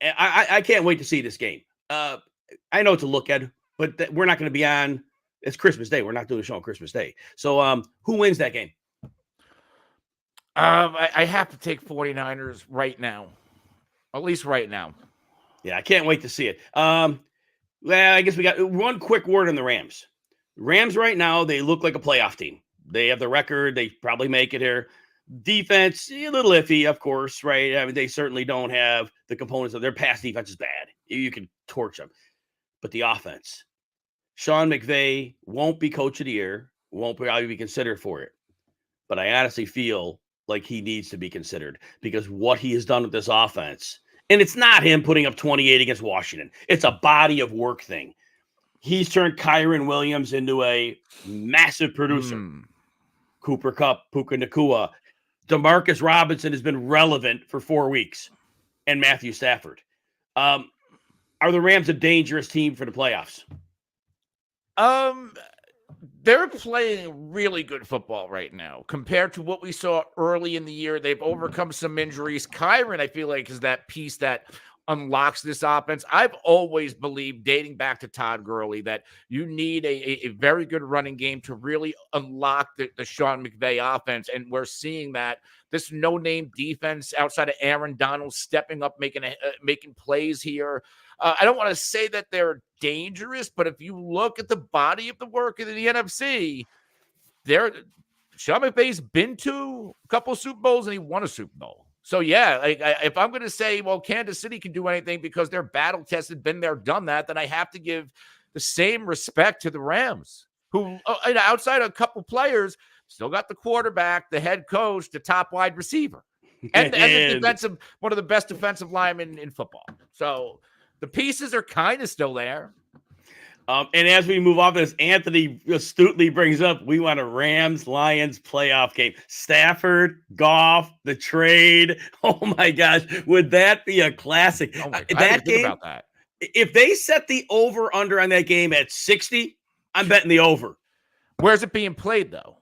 I can't wait to see this game. I know it's a look at, but we're not going to be on. It's Christmas Day. We're not doing a show on Christmas Day. So who wins that game? I have to take 49ers right now. At least right now. Yeah, I can't wait to see it. Well, I guess we got one quick word on the Rams. Rams right now, they look like a playoff team. They have the record. They probably make it here. Defense, a little iffy, of course, right? I mean, they certainly don't have the components of their pass defense is bad. You can torch them. But the offense, Sean McVay won't be coach of the year, won't probably be considered for it. But I honestly feel like he needs to be considered because what he has done with this offense, and it's not him putting up 28 against Washington. It's a body of work thing. He's turned Kyron Williams into a massive producer. Cooper Kupp, Puka Nacua. Demarcus Robinson has been relevant for 4 weeks. And Matthew Stafford. Are the Rams a dangerous team for the playoffs? They're playing really good football right now compared to what we saw early in the year. They've overcome some injuries. Kyron, I feel like, is that piece that unlocks this offense. I've always believed, dating back to Todd Gurley, that you need a very good running game to really unlock the Sean McVay offense. And we're seeing that this no-name defense outside of Aaron Donald stepping up, making plays here. I don't want to say that they're dangerous, but if you look at the body of the work in the NFC, Sean McVay's been to a couple of Super Bowls and he won a Super Bowl. So, yeah, if I'm going to say, well, Kansas City can do anything because they're battle-tested, been there, done that, then I have to give the same respect to the Rams, who, outside of a couple players, still got the quarterback, the head coach, the top wide receiver, and the one of the best defensive linemen in football. So the pieces are kind of still there. And as we move off this, Anthony astutely brings up, we want a Rams-Lions playoff game. Stafford, Goff, the trade. Oh, my gosh. Would that be a classic? Oh my God, that game, about that. If they set the over-under on that game at 60, I'm betting the over. Where's it being played, though?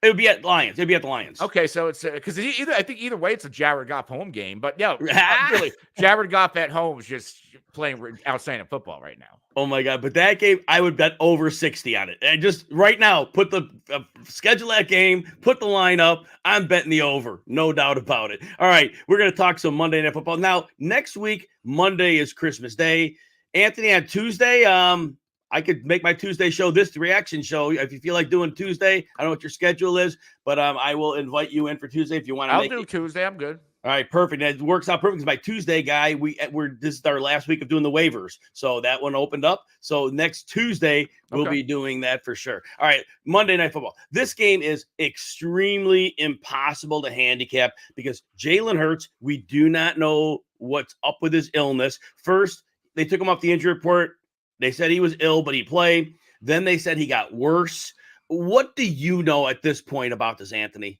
It would be at Lions. It'd be at the Lions. Okay, so it's because I think either way it's a Jared Goff home game. But yeah, really, Jared Goff at home is just playing outstanding football right now. Oh my God! But that game, I would bet over 60 on it. And just right now, put the schedule that game, put the line up. I'm betting the over, no doubt about it. All right, we're gonna talk some Monday Night Football now. Next week, Monday is Christmas Day. Anthony, on Tuesday, I could make my Tuesday show this reaction show. If you feel like doing Tuesday, I don't know what your schedule is, but I will invite you in for Tuesday if you want to. I'll do Tuesday. I'm good. All right, perfect. That works out perfect because my Tuesday guy, this is our last week of doing the waivers, so that one opened up. So next Tuesday we'll be doing that for sure. All right, Monday Night Football. This game is extremely impossible to handicap because Jalen Hurts. We do not know what's up with his illness. First, they took him off the injury report. They said he was ill, but he played. Then they said he got worse. What do you know at this point about this, Anthony?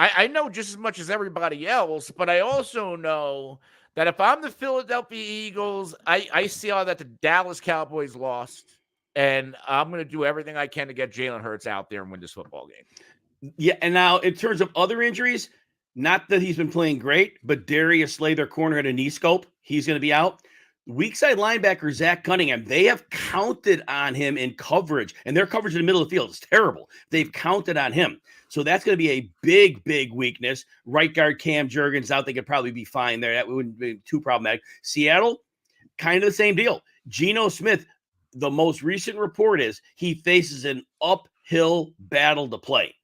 I know just as much as everybody else, but I also know that if I'm the Philadelphia Eagles, I see all that the Dallas Cowboys lost, and I'm going to do everything I can to get Jalen Hurts out there and win this football game. Yeah, and now in terms of other injuries, Not that he's been playing great, but Darius Slay, their corner, had a knee scope. He's going to be out. Weak side linebacker Zach Cunningham, they have counted on him in coverage, and their coverage in the middle of the field is terrible. They've counted on him. So that's going to be a big, big weakness. Right guard Cam Jurgens out. They could probably be fine there. That wouldn't be too problematic. Seattle, kind of the same deal. Geno Smith, the most recent report is he faces an uphill battle to play.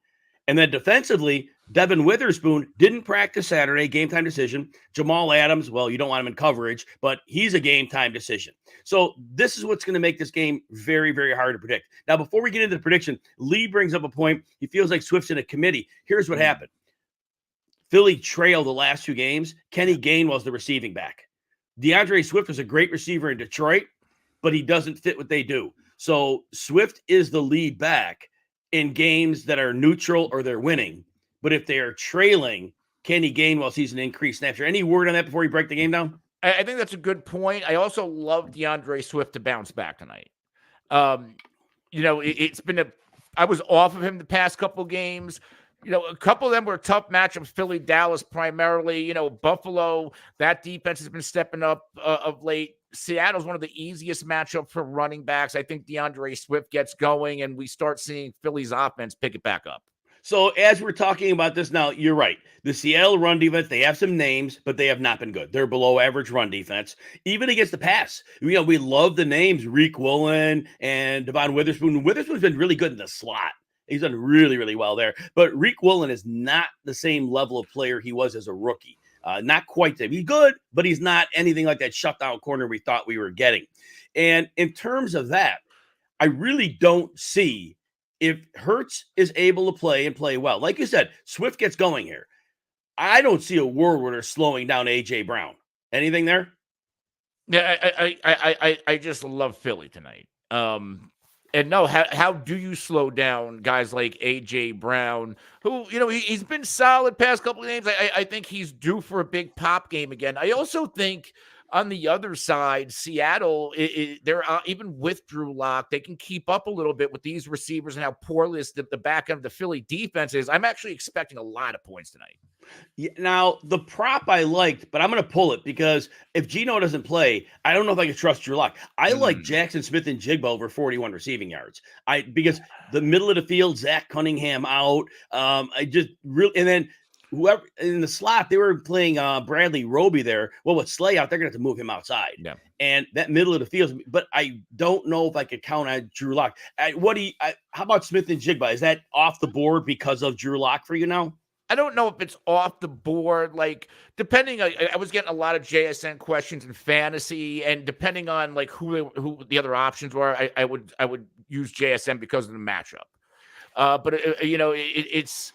And then defensively, Devin Witherspoon didn't practice Saturday, game time decision. Jamal Adams, well, you don't want him in coverage, but he's a game time decision. So this is what's going to make this game very, very hard to predict. Now, before we get into the prediction, Lee brings up a point. He feels like Swift's in a committee. Here's what happened. Philly trailed the last 2 games. Kenny Gainwell's the receiving back. DeAndre Swift was a great receiver in Detroit, but he doesn't fit what they do. So Swift is the lead back in games that are neutral or they're winning. But if they are trailing, Kenny Gainwell sees an increased snaps. Any word on that before you break the game down? I think that's a good point. I also love DeAndre Swift to bounce back tonight. It's been I was off of him the past couple games. A couple of them were tough matchups. Philly, Dallas primarily. Buffalo, that defense has been stepping up of late. Seattle's one of the easiest matchups for running backs. I think DeAndre Swift gets going, and we start seeing Philly's offense pick it back up. So as we're talking about this now, you're right. The Seattle run defense, they have some names, but they have not been good. They're below average run defense, even against the pass. We love the names, Reek Woolen and Devon Witherspoon. Witherspoon's been really good in the slot. He's done really, really well there. But Reek Woolen is not the same level of player he was as a rookie. Not quite the. He's good, but he's not anything like that shutdown corner we thought we were getting. And in terms of that, I really don't see if Hurts is able to play and play well. Like you said, Swift gets going here. I don't see a world where they're slowing down A.J. Brown. Anything there? Yeah, I just love Philly tonight. And no, how do you slow down guys like A.J. Brown, who, he's been solid past couple of games. I think he's due for a big pop game again. I also think on the other side, Seattle, they're even with Drew Lock, they can keep up a little bit with these receivers and how poreless the back end of the Philly defense is. I'm actually expecting a lot of points tonight. Yeah, now, the prop I liked, but I'm going to pull it because if Geno doesn't play, I don't know if I can trust Drew Lock. I like Jackson Smith and Jigba over 41 receiving yards. Because the middle of the field, Zach Cunningham out. And then whoever in the slot, they were playing Bradley Roby there. Well, with Slay out, they're going to have to move him outside. Yeah. And that middle of the field, but I don't know if I could count on Drew Lock. How about Smith and Jigba? Is that off the board because of Drew Lock for you now? I don't know if it's off the board. Like, depending, I was getting a lot of JSN questions in fantasy, and depending on like who the other options were, I would use JSN because of the matchup. But it's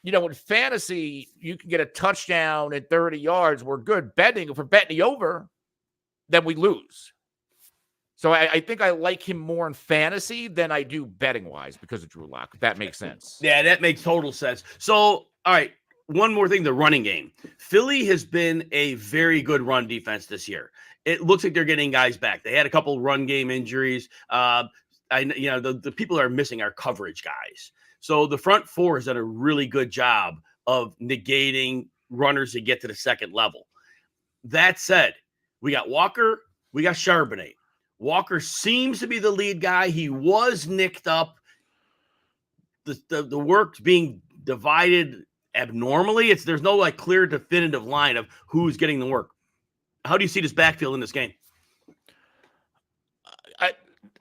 in fantasy, you can get a touchdown at 30 yards. We're good betting. If we're betting the over, then we lose. So I think I like him more in fantasy than I do betting wise because of Drew Lock, if that makes sense. Yeah, that makes total sense. So, all right, one more thing, the running game. Philly has been a very good run defense this year. It looks like they're getting guys back. They had a couple run game injuries. The people that are missing are coverage guys. So the front four has done a really good job of negating runners to get to the second level. That said, we got Walker, we got Charbonnet. Walker seems to be the lead guy. He was nicked up. The work's being divided abnormally. There's no like clear definitive line of who's getting the work. How do you see this backfield in this game?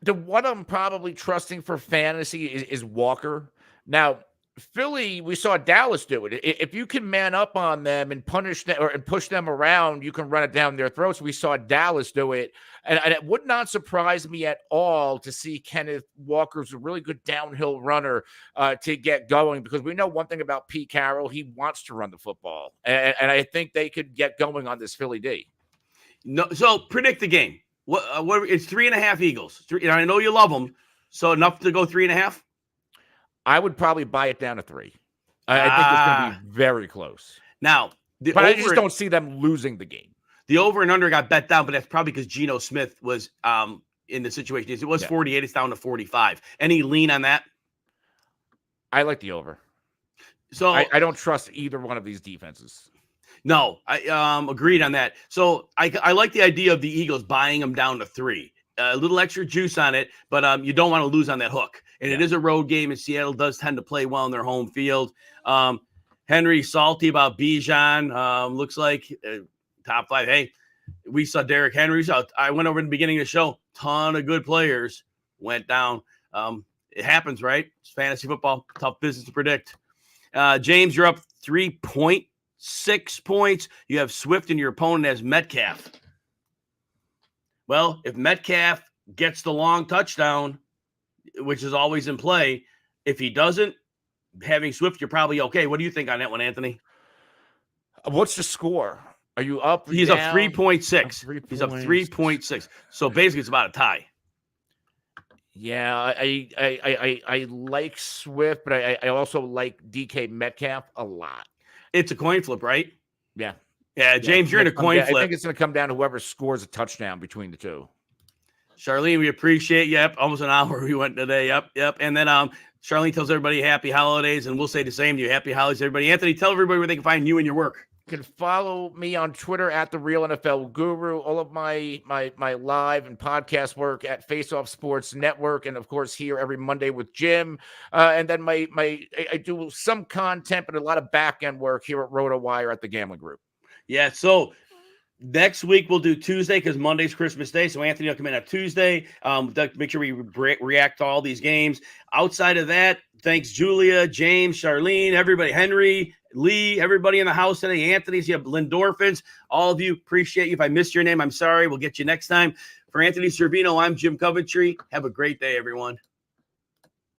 The one I'm probably trusting for fantasy is Walker. Now, Philly, we saw Dallas do it. If you can man up on them and punish them and push them around, you can run it down their throats. We saw Dallas do it. And it would not surprise me at all to see Kenneth Walker's a really good downhill runner to get going, because we know one thing about Pete Carroll. He wants to run the football. And I think they could get going on this Philly D. No, so predict the game. What it's 3.5 Eagles. I know you love them. So enough to go 3.5? I would probably buy it down to 3. I think it's going to be very close. Now, but I just don't see them losing the game. The over and under got bet down, but that's probably because Geno Smith was in the situation. It was 48. It's down to 45. Any lean on that? I like the over. So I don't trust either one of these defenses. No, I agreed on that. So I like the idea of the Eagles buying them down to 3. A little extra juice on it, but you don't want to lose on that hook. And it is a road game, and Seattle does tend to play well in their home field. Henry salty about Bijan. Looks like top 5. Hey, we saw Derrick Henry. So I went over in the beginning of the show. Ton of good players went down. It happens, right? It's fantasy football. Tough business to predict. James, you're up 3.6 points. You have Swift and your opponent as Metcalf. Well, if Metcalf gets the long touchdown, which is always in play, if he doesn't, having Swift, you're probably okay. What do you think on that one, Anthony? What's the score? Are you up? He's down? up 3.6. He's up 3.6. So basically, it's about a tie. Yeah, I like Swift, but I also like DK Metcalf a lot. It's a coin flip, right? Yeah. Yeah, James, you're in a coin flip. I think it's going to come down to whoever scores a touchdown between the two. Charlene, we appreciate you. Yep, almost an hour we went today. Yep. And then Charlene tells everybody happy holidays, and we'll say the same to you. Happy holidays, everybody. Anthony, tell everybody where they can find you and your work. You can follow me on Twitter at The Real NFL Guru. All of my live and podcast work at Face Off Sports Network, and of course here every Monday with Jim. And then I do some content, but a lot of back end work here at RotoWire at the Gambling Group. Yeah. So next week we'll do Tuesday because Monday's Christmas Day. So Anthony will come in on Tuesday. Make sure we react to all these games. Outside of that, thanks Julia, James, Charlene, everybody, Henry, Lee, everybody in the house today. Anthony's, you have Lindorphins. All of you, appreciate you. If I missed your name, I'm sorry. We'll get you next time. For Anthony Cervino, I'm Jim Coventry. Have a great day, everyone.